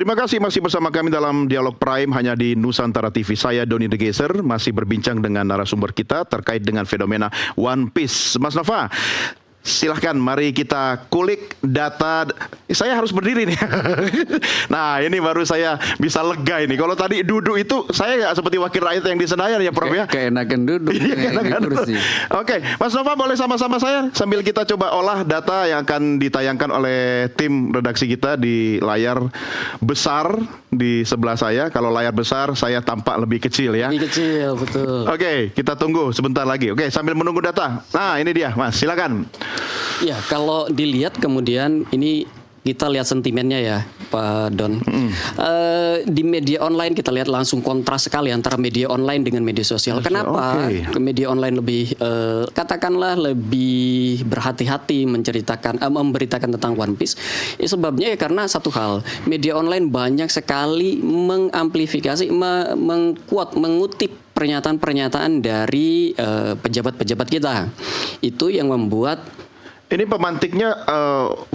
Terima kasih masih bersama kami dalam Dialog Prime hanya di Nusantara TV. Saya Doni The Geser masih berbincang dengan narasumber kita terkait dengan fenomena One Piece. Mas Nova, silahkan mari kita kulik data. Saya harus berdiri nih. Nah ini baru saya bisa lega ini. Kalau tadi duduk itu saya seperti wakil rakyat yang di Senayan ya Prof ya. Keenakan duduk. Oke, Mas Nova boleh sama-sama saya sambil kita coba olah data yang akan ditayangkan oleh tim redaksi kita di layar besar di sebelah saya. Kalau layar besar saya tampak lebih kecil ya. Lebih kecil, betul. Oke, kita tunggu sebentar lagi. Oke, sambil menunggu data. Nah ini dia Mas, silakan. Ya, kalau dilihat kemudian ini kita lihat sentimennya ya Pak Don. Di media online kita lihat langsung kontras sekali antara media online dengan media sosial. Kenapa? Ke media online lebih katakanlah lebih berhati-hati memberitakan tentang One Piece. Sebabnya ya karena satu hal, media online banyak sekali mengamplifikasi, mengutip pernyataan-pernyataan dari pejabat-pejabat kita. Itu yang membuat ini pemantiknya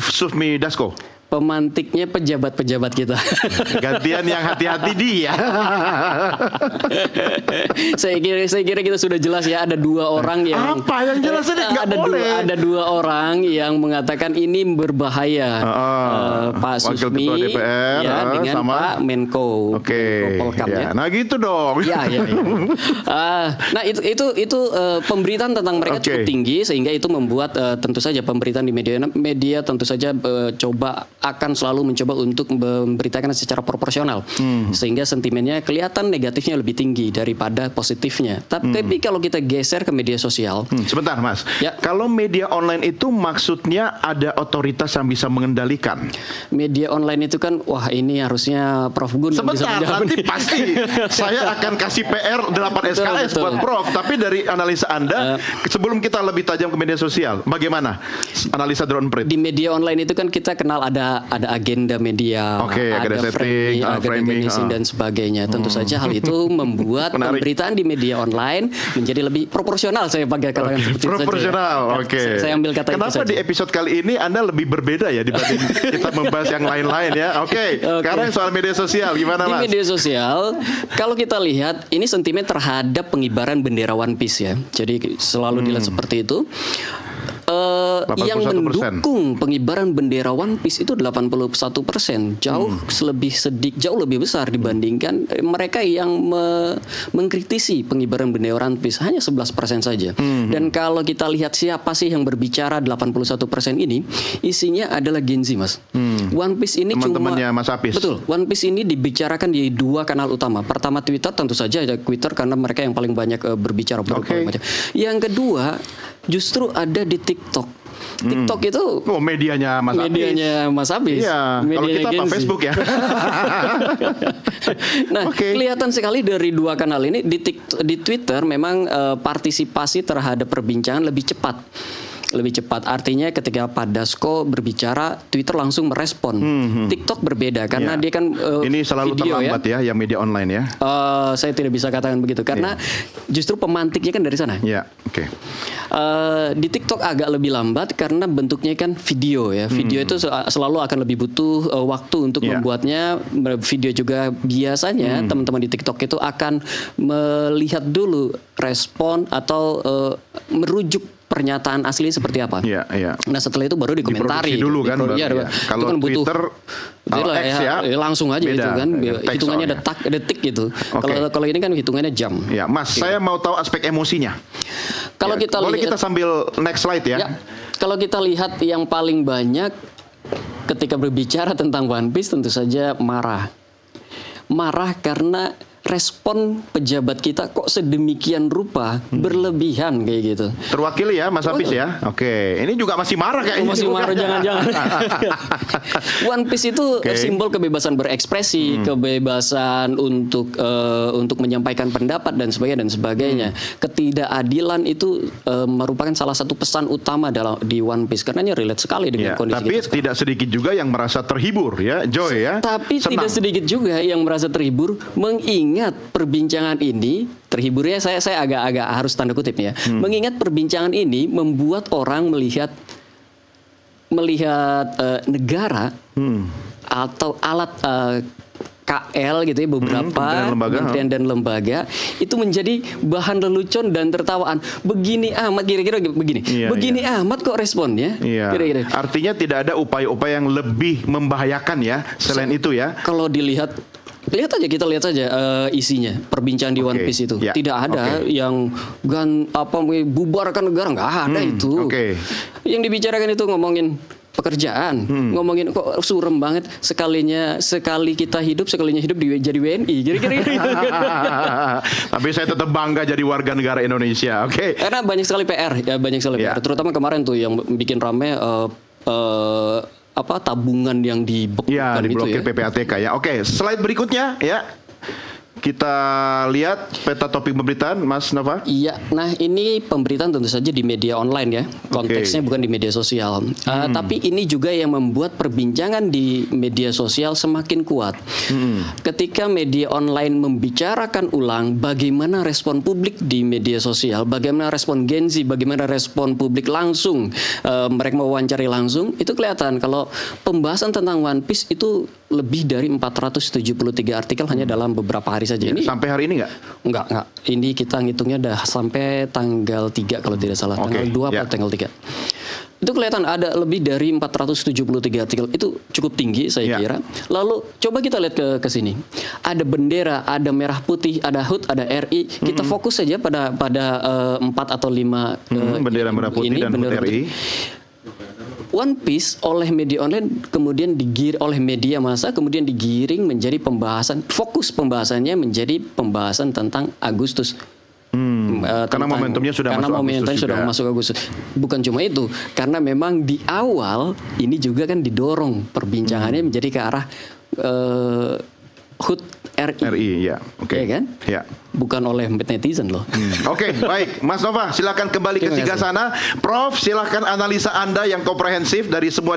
Sufmi Dasko. Pemantiknya pejabat-pejabat kita. Gantian yang hati-hati dia. Saya kira kita sudah jelas ya, ada dua orang yang apa yang jelas ini nggak boleh. Ada dua orang yang mengatakan ini berbahaya. Pak Susmi DPR, ya, dengan sama Pak Menko. Oke. Ya. Nah gitu dong. Ya. Nah itu pemberitaan tentang mereka cukup tinggi sehingga itu membuat tentu saja pemberitaan di media tentu saja akan selalu mencoba untuk memberitakan secara proporsional sehingga sentimennya kelihatan negatifnya lebih tinggi daripada positifnya. Tapi kalau kita geser ke media sosial, sebentar Mas, ya. Kalau media online itu maksudnya ada otoritas yang bisa mengendalikan. Media online itu kan wah ini harusnya Prof Gun sebentar bisa nanti pasti saya akan kasih PR 8 SKS buat Prof. Tapi dari analisa Anda sebelum kita lebih tajam ke media sosial, bagaimana analisa drone print? Di media online itu kan kita kenal ada agenda media, ada framing dan sebagainya. Tentu saja hal itu membuat pemberitaan di media online menjadi lebih proporsional. Saya pakai kata seperti itu proporsional. Saja. Saya ambil kata Kenapa itu saja. Di episode kali ini Anda lebih berbeda ya dibanding kita membahas yang lain-lain ya? Sekarang soal media sosial gimana Mas? Di media sosial, kalau kita lihat ini sentimen terhadap pengibaran bendera One Piece ya. Jadi selalu dilihat seperti itu. Yang mendukung pengibaran bendera One Piece itu 81%, jauh lebih besar dibandingkan mereka yang mengkritisi pengibaran bendera One Piece hanya 11% saja. Dan kalau kita lihat siapa sih yang berbicara 81% ini, isinya adalah Gen Z Mas. One Piece ini teman-temannya Mas Apis. Betul. One Piece ini dibicarakan di dua kanal utama. Pertama Twitter, tentu saja ada Twitter karena mereka yang paling banyak berbicara. Yang kedua justru ada di TikTok. TikTok itu medianya Mas Apis. Iya, kalau kita apa Facebook ya. Nah, kelihatan sekali dari dua kanal ini di Twitter memang partisipasi terhadap perbincangan lebih cepat. Artinya ketika Pak Dasko berbicara, Twitter langsung merespon. TikTok berbeda karena dia kan ini selalu video, terlambat ya yang media online ya. Saya tidak bisa katakan begitu karena justru pemantiknya kan dari sana. Di TikTok agak lebih lambat karena bentuknya kan video ya. Video itu selalu akan lebih butuh waktu untuk membuatnya. Video juga biasanya teman-teman di TikTok itu akan melihat dulu respon atau merujuk pernyataan asli seperti apa. Nah setelah itu baru dikomentari. Dulu kan. Kalau kan butuh X langsung aja itu kan. Hitungannya detik gitu. Kalau ini kan hitungannya jam. Ya, Mas, saya mau tahu aspek emosinya. Kalau kita boleh kita sambil next slide ya. Kalau kita lihat yang paling banyak ketika berbicara tentang One Piece tentu saja marah karena respon pejabat kita kok sedemikian rupa berlebihan kayak gitu. Terwakili ya Mas Apis ya. Ini juga masih marah kayaknya. Masih marah jangan-jangan. One Piece itu simbol kebebasan berekspresi, kebebasan untuk menyampaikan pendapat dan sebagainya. Ketidakadilan itu merupakan salah satu pesan utama di One Piece karena relate sekali dengan kondisi tapi kita. Tapi tidak sedikit juga yang merasa terhibur ya, Joy ya. Tapi tidak sedikit juga yang merasa terhibur mengingat perbincangan ini terhiburnya saya agak harus tanda kutip ya. Mengingat perbincangan ini membuat orang melihat negara atau alat KL gitu ya, beberapa kementerian dan lembaga itu menjadi bahan lelucon dan tertawaan. Begini amat, kira-kira begini. Begini amat kok responnya. Kira-kira. Artinya tidak ada upaya-upaya yang lebih membahayakan ya selain itu ya. Kalau dilihat kita lihat saja isinya perbincangan di One Piece itu. Tidak ada yang bubarkan negara, nggak ada itu. Yang dibicarakan itu ngomongin pekerjaan, ngomongin kok surem banget sekali kita hidup, sekalinya hidup jadi WNI. Kira-kira gitu. Tapi saya tetap bangga jadi warga negara Indonesia. Karena banyak sekali PR, PR. Terutama kemarin tuh yang bikin rame tabungan yang dibekukan diblokir itu ya. PPATK ya. Slide berikutnya ya. Kita lihat peta topik pemberitaan, Mas Nova. Iya, nah ini pemberitaan tentu saja di media online ya. Konteksnya bukan di media sosial. Tapi ini juga yang membuat perbincangan di media sosial semakin kuat. Ketika media online membicarakan ulang bagaimana respon publik di media sosial, bagaimana respon Gen Z, bagaimana respon publik langsung, mereka mewawancari langsung, itu kelihatan kalau pembahasan tentang One Piece itu lebih dari 473 artikel hanya dalam beberapa hari saja. Ini sampai hari ini enggak. Ini kita ngitungnya udah sampai tanggal 3 kalau tidak salah. Tanggal 2 atau tanggal 3. Itu kelihatan ada lebih dari 473 artikel. Itu cukup tinggi saya kira. Lalu coba kita lihat ke sini. Ada bendera, ada merah putih, ada HUT, ada RI. Kita fokus saja pada 4 atau 5 bendera merah putih dan HUT RI. One Piece oleh media online kemudian oleh media massa kemudian digiring menjadi fokus pembahasannya menjadi pembahasan tentang Agustus. Karena momentumnya sudah masuk Agustus. Bukan cuma itu, karena memang di awal ini juga kan didorong perbincangannya menjadi ke arah HUT RI. Ya kan? Ya. Bukan oleh netizen loh. Baik, Mas Nova, silakan kembali ke Sigasana. Prof, silakan analisa Anda yang komprehensif dari semua